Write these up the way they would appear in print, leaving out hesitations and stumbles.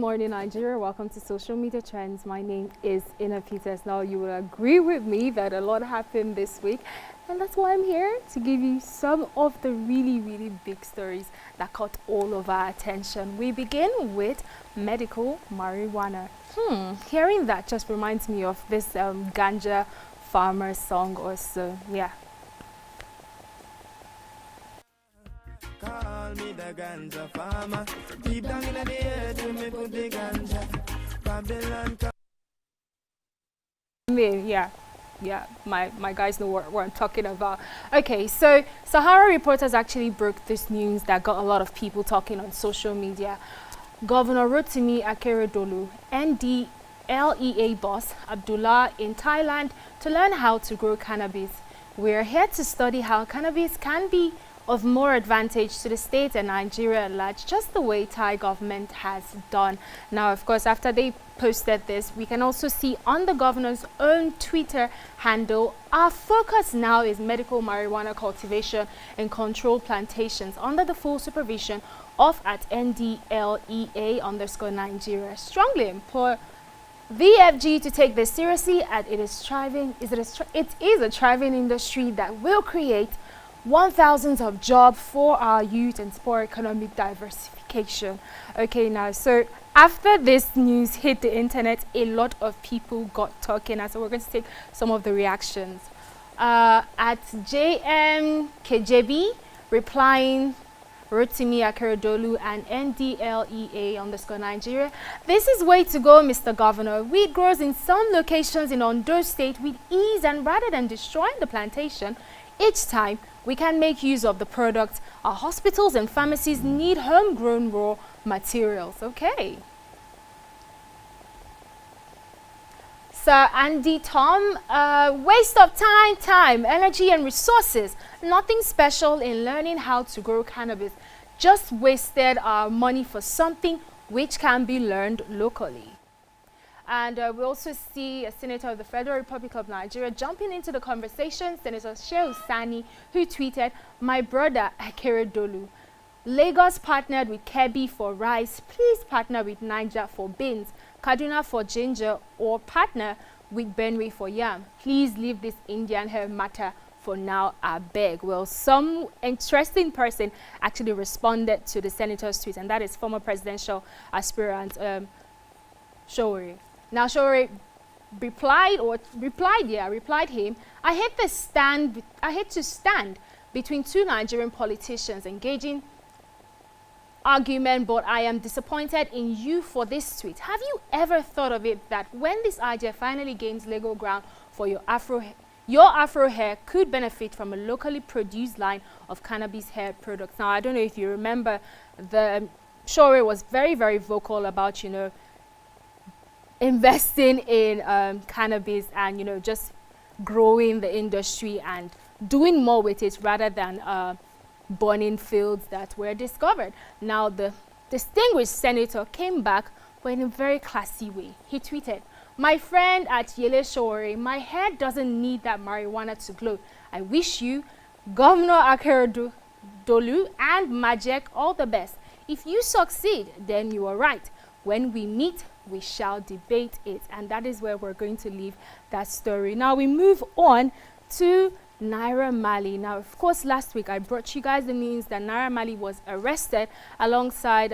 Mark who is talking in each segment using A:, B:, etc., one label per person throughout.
A: morning, Nigeria. Welcome to Social Media Trends. My name is Ina Peters. Now, you will agree with me that a lot happened this week, and that's why I'm here to give you some of the really big stories that caught all of our attention. We begin with medical marijuana. Hearing that just reminds me of this ganja farmer song or so. Yeah.
B: Call me the ganja farmer. Deep down in the earth, we put the ganja. Babylon.
A: Yeah, my guys know what I'm talking about. Okay, so Sahara Reporters actually broke this news that got a lot of people talking on social media. Governor Rotimi Akeredolu, NDLEA boss Abdullah in Thailand to learn how to grow cannabis. We're here to study how cannabis can be of more advantage to the state and Nigeria at large, just the way Thai government has done. Now, of course, after they posted this, we can also see on the governor's own Twitter handle, our focus now is medical marijuana cultivation and controlled plantations under the full supervision of at NDLEA_Nigeria. Strongly implore VFG to take this seriously, as it is a thriving industry that will create 1,000 of jobs for our youth and spur economic diversification. Okay, now, so after this news hit the internet, a lot of people got talking, and so we're going to take some of the reactions. At JMKJB, replying Rotimi Akeredolu and NDLEA_Nigeria. This is way to go, Mr. Governor. Weed grows in some locations in Ondo State with ease, and rather than destroying the plantation each time, we can make use of the product. Our hospitals and pharmacies need homegrown raw materials. Okay. Sir Andy Tom, waste of time, energy and resources. Nothing special in learning how to grow cannabis. Just wasted our money for something which can be learned locally. And we also see a senator of the Federal Republic of Nigeria jumping into the conversation, Senator Shehu Sani, who tweeted, "My brother Akeredolu, Lagos partnered with Kebbi for rice. Please partner with Niger for beans, Kaduna for ginger, or partner with Benue for yam. Please leave this Indian hair matter for now, I beg." Well, some interesting person actually responded to the senator's tweet, and that is former presidential aspirant Showore. Now, Showore replied him, I hate to stand between two Nigerian politicians engaging argument, but I am disappointed in you for this tweet. Have you ever thought of it that when this idea finally gains legal ground for your afro hair could benefit from a locally produced line of cannabis hair products? Now, I don't know if you remember, the Showore was very vocal about, investing in cannabis and, just growing the industry and doing more with it rather than burning fields that were discovered. Now, the distinguished senator came back, but in a very classy way. He tweeted, "My friend at Yele Showore, my hair doesn't need that marijuana to glow. I wish you, Governor Akeredolu and Majek, all the best. If you succeed, then you are right. When we meet, we shall debate it." And that is where we're going to leave that story. Now we move on to Naira Marley. Now, of course, last week I brought you guys the news that Naira Marley was arrested alongside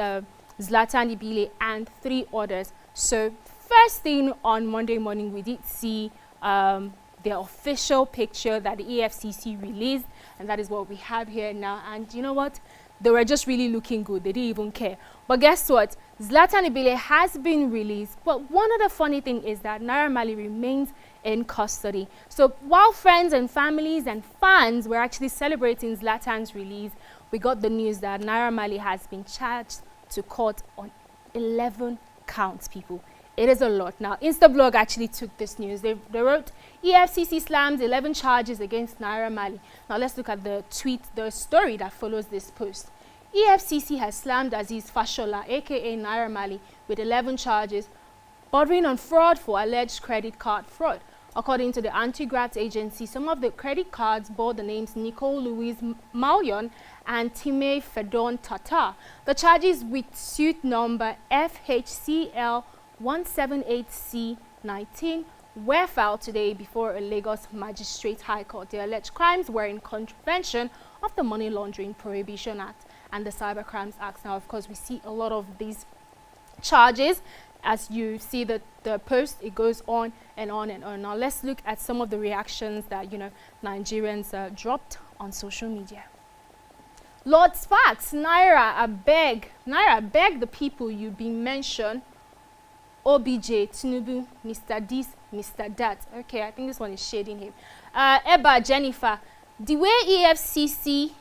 A: Zlatan and 3 others. So first thing on Monday morning, we did see the official picture that the EFCC released, and that is what we have here now. And you know what? They were just really looking good. They didn't even care. But guess what? Zlatan has been released. But one other funny thing is that Naira Marley remains in custody. So while friends and families and fans were actually celebrating Zlatan's release, we got the news that Naira Marley has been charged to court on 11 counts, people. It is a lot. Now, Instablog actually took this news. They wrote, EFCC slams 11 charges against Naira Marley. Now, let's look at the story that follows this post. EFCC has slammed Aziz Fashola, aka Naira Marley, with 11 charges bordering on fraud for alleged credit card fraud. According to the anti-graft agency, some of the credit cards bore the names Nicole Louise Mauyon and Time Fedon Tata. The charges with suit number FHCL 178C19 were filed today before a Lagos Magistrate High Court. The alleged crimes were in contravention of the Money Laundering Prohibition Act and the Cyber Crimes Act. Now, of course, we see a lot of these charges. As you see the post, it goes on and on and on. Now, let's look at some of the reactions that, Nigerians dropped on social media. Lord Sparks, Naira, beg the people you been mentioned. OBJ, Tinubu, Mr. This, Mr. That. Okay, I think this one is shading him. Eba, Jennifer, the way EFCC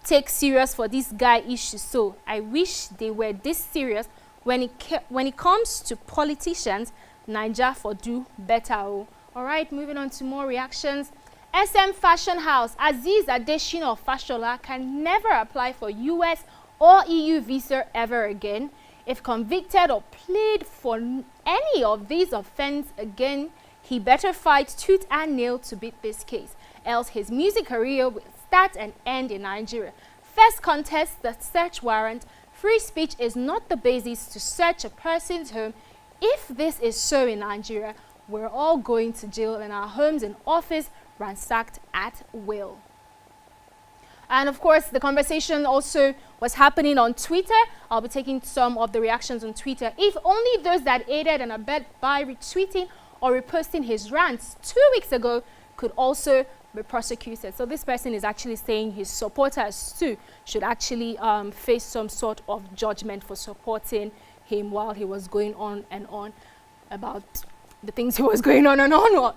A: takes serious for this guy issue, so I wish they were this serious when it comes to politicians. Niger for do better. Oh. All right, moving on to more reactions. SM Fashion House, Aziz Adesina of Fashola can never apply for US or EU visa ever again. If convicted or plead for any of these offenses again, he better fight tooth and nail to beat this case, else his music career will start and end in Nigeria. First contest the search warrant. Free speech is not the basis to search a person's home. If this is so in Nigeria, we're all going to jail and our homes and office ransacked at will. And of course, the conversation also was happening on Twitter. I'll be taking some of the reactions on Twitter. If only those that aided and abetted by retweeting or reposting his rants 2 weeks ago could also be prosecuted. So this person is actually saying his supporters too should actually face some sort of judgment for supporting him while he was going on and on about the things he was going on and on.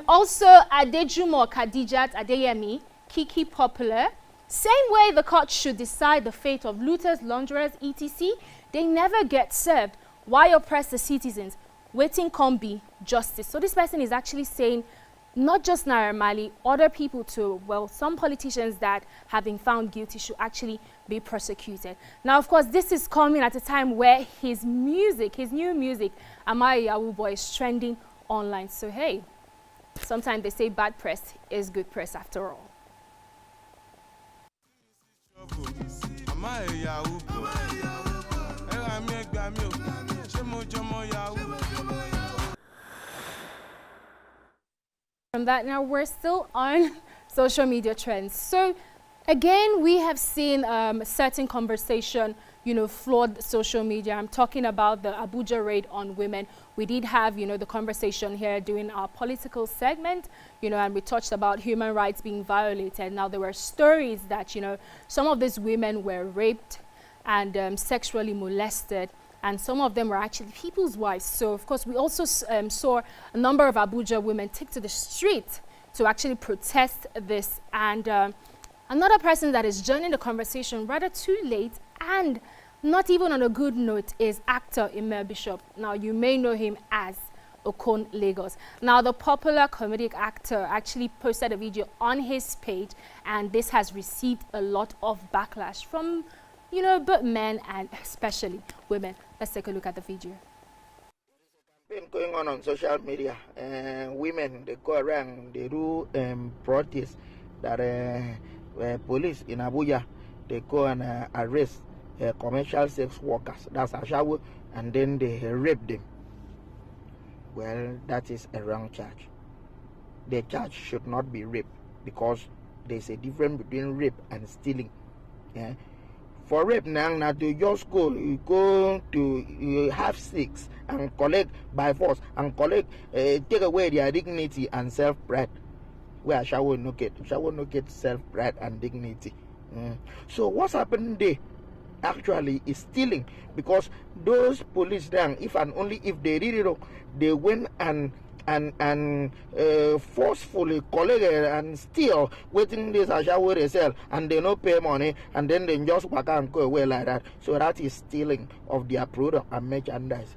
A: Also, Adejumo Khadijat Adeyemi, Kiki Popular, same way the court should decide the fate of looters, launderers, etc. They never get served. Why oppress the citizens? Waiting can't be justice. So this person is actually saying not just Naira Marley, other people too. Well, some politicians that have been found guilty should actually be prosecuted. Now, of course, this is coming at a time where his music, his new music, Amaya Yahoo Boy, is trending online. So, hey, sometimes they say bad press is good press after all. From that, now we're still on social media trends. So again, we have seen a certain conversation, flood social media. I'm talking about the Abuja raid on women. We did have, the conversation here during our political segment, and we touched about human rights being violated. Now, there were stories that, some of these women were raped and sexually molested, and some of them were actually people's wives. So, of course, we also saw a number of Abuja women take to the street to actually protest this. And another person that is joining the conversation rather too late and not even on a good note is actor Emir Bishop. Now, you may know him as Okon Lagos. Now, the popular comedic actor actually posted a video on his page, and this has received a lot of backlash from, both men and especially women. Let's take a look at the video.
C: Been going on social media. Women, they go around, they do protests that police in Abuja, they go and arrest commercial sex workers. That's a shower, and then they rape them. Well, that is a wrong charge. The charge should not be rape, because there's a difference between rape and stealing. Yeah? For rape now to just you have sex and collect by force and collect, take away their dignity and self-pride. Where shall we not get self-pride and dignity? So what's happening there actually is stealing, because those police then, if and only if they did it, they went and forcefully collect and steal, waiting this ashaway they sell, and they no pay money, and then they just walk and go away like that. So that is stealing of their product and merchandise.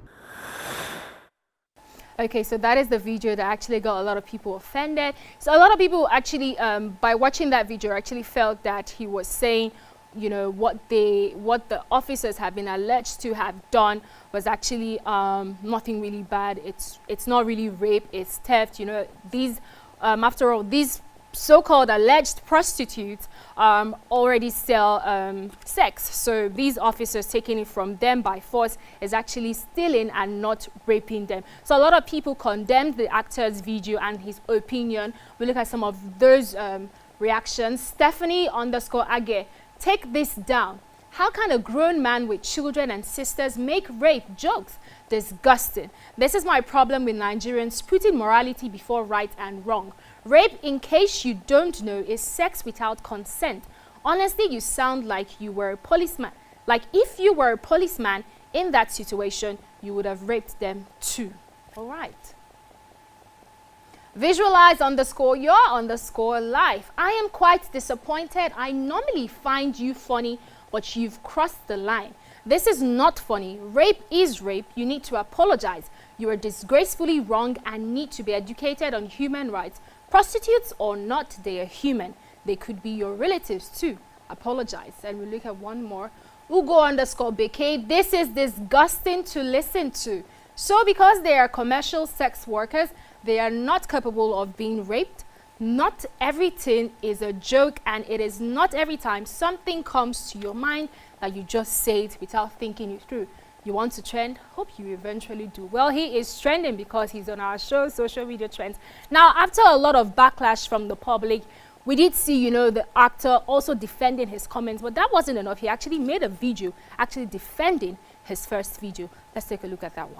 A: Okay, so that is the video that actually got a lot of people offended. So a lot of people actually, by watching that video, actually felt that he was saying, what the officers have been alleged to have done was actually nothing really bad. It's not really rape, it's theft. These after all, these so-called alleged prostitutes already sell sex. So these officers taking it from them by force is actually stealing and not raping them. So a lot of people condemned the actor's video and his opinion. We look at some of those reactions. Stephanie_Age, take this down. How can a grown man with children and sisters make rape jokes? Disgusting. This is my problem with Nigerians putting morality before right and wrong. Rape, in case you don't know, is sex without consent. Honestly, you sound like you were a policeman. Like if you were a policeman in that situation, you would have raped them too. All right. Visualize_your_life. I am quite disappointed. I normally find you funny, but you've crossed the line. This is not funny. Rape is rape. You need to apologize. You are disgracefully wrong and need to be educated on human rights. Prostitutes or not, they are human. They could be your relatives too. Apologize. And we look at one more. Ugo_BK. This is disgusting to listen to. So because they are commercial sex workers, they are not capable of being raped. Not everything is a joke, and it is not every time something comes to your mind that you just say it without thinking it through. You want to trend? Hope you eventually do. Well, he is trending because he's on our show, Social Media Trends. Now, after a lot of backlash from the public, we did see, you know, the actor also defending his comments, but that wasn't enough. He actually made a video actually defending his first video. Let's take a look at that one.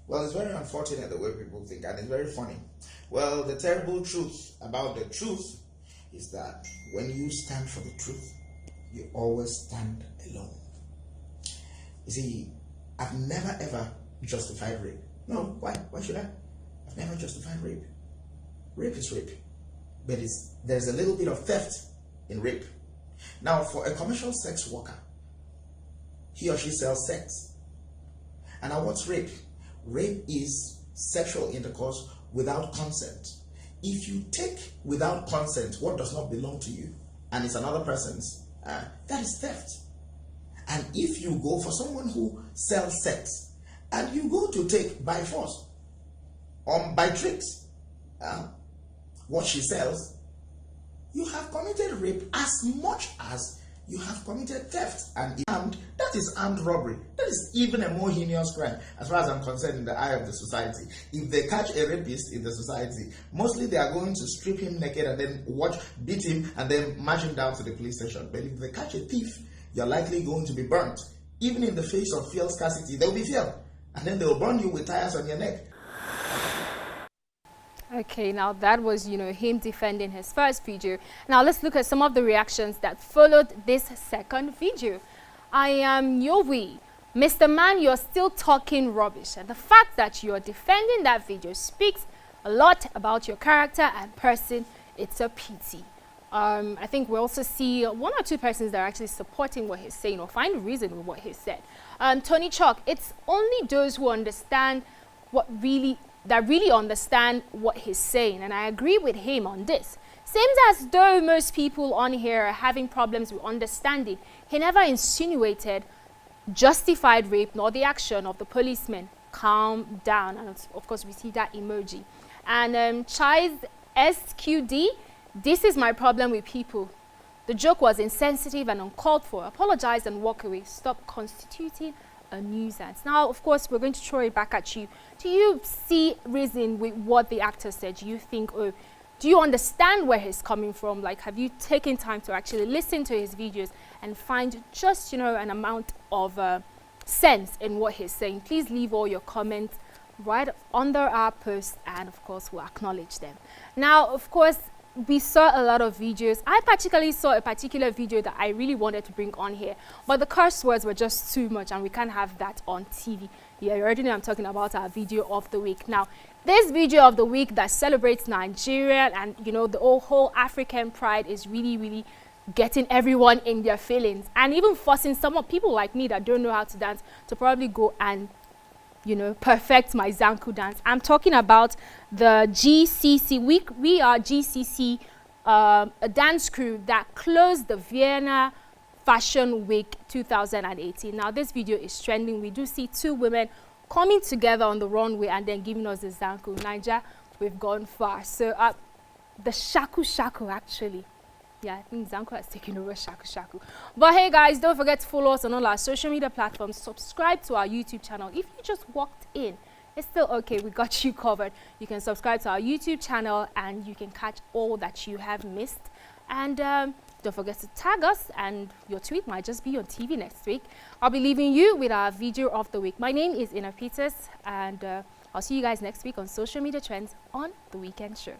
C: Well, it's very unfortunate the way people think, and it's very funny. Well, the terrible truth about the truth is that when you stand for the truth, you always stand alone. You see, I've never ever justified rape. No, why? Why should I? I've never justified rape. Rape is rape. But there's a little bit of theft in rape. Now, for a commercial sex worker, he or she sells sex. And now what's rape? Rape is sexual intercourse without consent. If you take without consent what does not belong to you and it's another person's, that is theft. And if you go for someone who sells sex and you go to take by force or by tricks what she sells, you have committed rape as much as you have committed theft, and that is armed robbery. That is even a more heinous crime as far as I'm concerned in the eye of the society. If they catch a rapist in the society, mostly they are going to strip him naked and then beat him and then march him down to the police station. But if they catch a thief, you're likely going to be burnt. Even in the face of fuel scarcity, there will be fuel, and then they will burn you with tires on your neck.
A: Okay, now that was, you know, him defending his first video. Now let's look at some of the reactions that followed this second video. I am Yowi. Mr. Man, you're still talking rubbish. And the fact that you're defending that video speaks a lot about your character and person. It's a pity. I think we also see one or two persons that are actually supporting what he's saying or find a reason with what he said. Tony Chalk, it's only those who understand that really understand what he's saying, and I agree with him on this. Seems as though most people on here are having problems with understanding. He never insinuated, justified rape, nor the action of the policeman. Calm down. And of course, we see that emoji. And Chise SQD, this is my problem with people. The joke was insensitive and uncalled for. Apologize and walk away. Stop constituting a nuisance. Now, of course, we're going to throw it back at you. Do you see reason with what the actor said? Do you think, oh, do you understand where he's coming from? Like, have you taken time to actually listen to his videos and find just, you know, an amount of sense in what he's saying? Please leave all your comments right under our post, and of course, we'll acknowledge them. Now, of course, we saw a lot of videos. I particularly saw a particular video that I really wanted to bring on here, but the curse words were just too much and we can't have that on TV. Yeah, you already know I'm talking about our video of the week. Now, this video of the week that celebrates Nigeria and, you know, the whole African pride is really, really getting everyone in their feelings and even forcing some people like me that don't know how to dance to probably go and, you know, perfect my Zanku dance. I'm talking about the GCC. We are GCC, a dance crew that closed the Vienna Fashion Week 2018. Now, this video is trending. We do see two women coming together on the runway and then giving us the Zanku. Niger, we've gone far. So the Shaku Shaku actually. Yeah, I think Zanko has taken over Shaku Shaku. But hey guys, don't forget to follow us on all our social media platforms. Subscribe to our YouTube channel. If you just walked in, it's still okay. We got you covered. You can subscribe to our YouTube channel and you can catch all that you have missed. And don't forget to tag us, and your tweet might just be on TV next week. I'll be leaving you with our video of the week. My name is Ina Peters, and I'll see you guys next week on Social Media Trends on The Weekend Show.